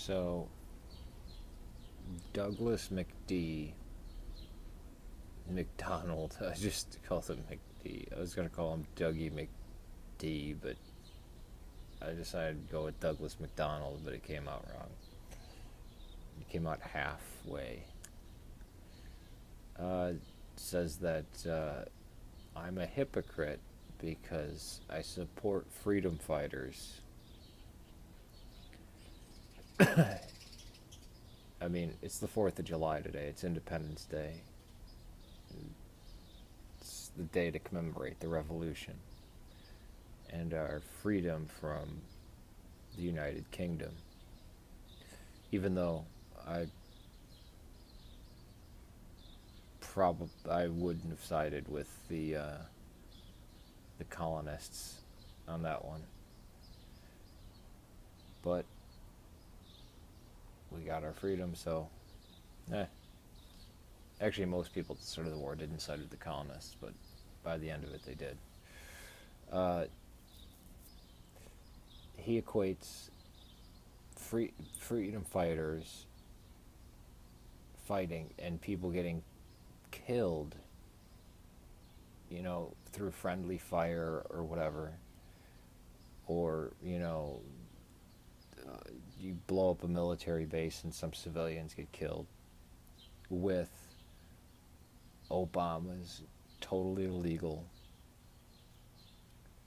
So, Douglas McDonald, I just called him McD. I was going to call him Dougie McD, but I decided to go with Douglas McDonald, but it came out wrong. It came out halfway. Uh, says that I'm a hypocrite because I support freedom fighters. I mean, it's the 4th of July today. It's Independence Day. It's the day to commemorate the revolution and our freedom from the United Kingdom. Even though I I wouldn't have sided with the colonists on that one, but we got our freedom, so eh. Actually, most people at the start of the war didn't side with the colonists, but by the end of it, they did. Uh, he equates freedom fighters fighting and people getting killed, through friendly fire or whatever, or you blow up a military base and some civilians get killed, with Obama's totally illegal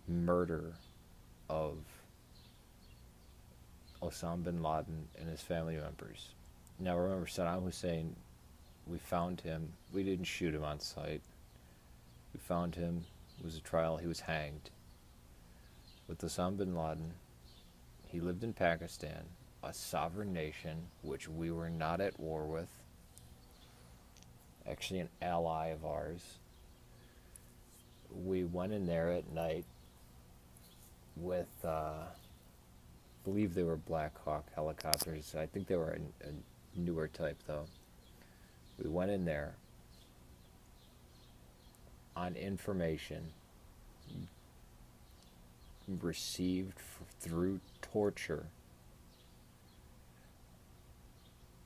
murder of Osama bin Laden and his family members. Now remember, Saddam Hussein, we found him. We didn't shoot him on sight. We found him. It was a trial. He was hanged. With Osama bin Laden, he lived in Pakistan, a sovereign nation which we were not at war with. Actually, an ally of ours. We went in there at night with, I believe they were Black Hawk helicopters. I think they were a newer type, though. We went in there on information received through torture,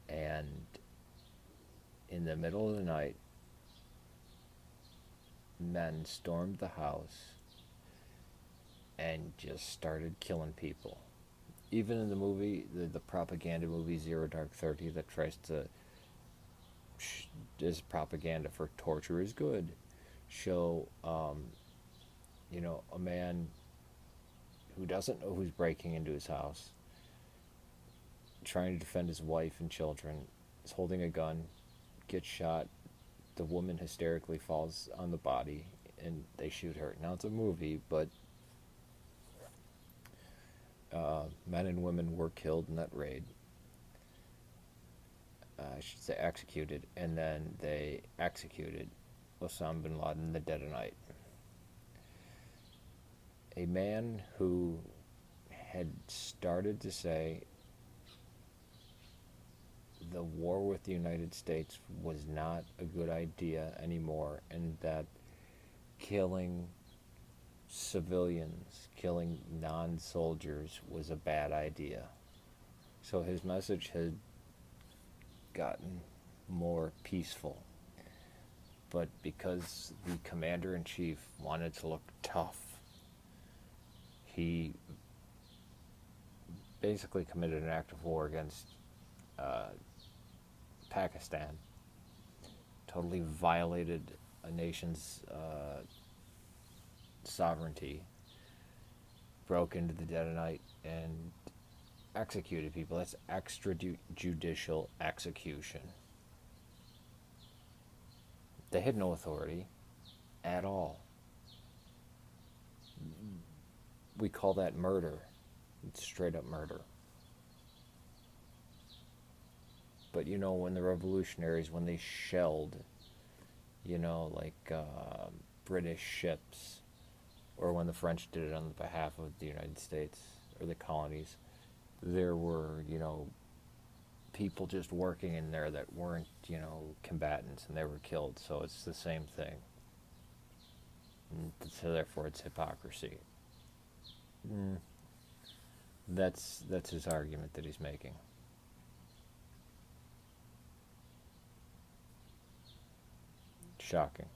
and in the middle of the night, men stormed the house and just started killing people. Even in the movie, the propaganda movie Zero Dark 30, that tries to, is propaganda for torture is good, show, a man who doesn't know who's breaking into his house, trying to defend his wife and children, is holding a gun, gets shot, the woman hysterically falls on the body, and they shoot her. Now, it's a movie, but men and women were killed in that raid. I should say executed, and then they executed Osama bin Laden in the dead of night. A man who had started to say the war with the United States was not a good idea anymore, and that killing civilians, killing non-soldiers was a bad idea. So his message had gotten more peaceful. But because the commander-in-chief wanted to look tough, he basically committed an act of war against Pakistan, totally violated a nation's sovereignty, broke into the dead of night, and executed people. That's extrajudicial execution. They had no authority at all. We call that murder. It's straight up murder. But when the revolutionaries, when they shelled, British ships, or when the French did it on behalf of the United States or the colonies, there were, people just working in there that weren't, combatants, and they were killed. So it's the same thing. And so therefore it's hypocrisy. That's his argument that he's making. Shocking.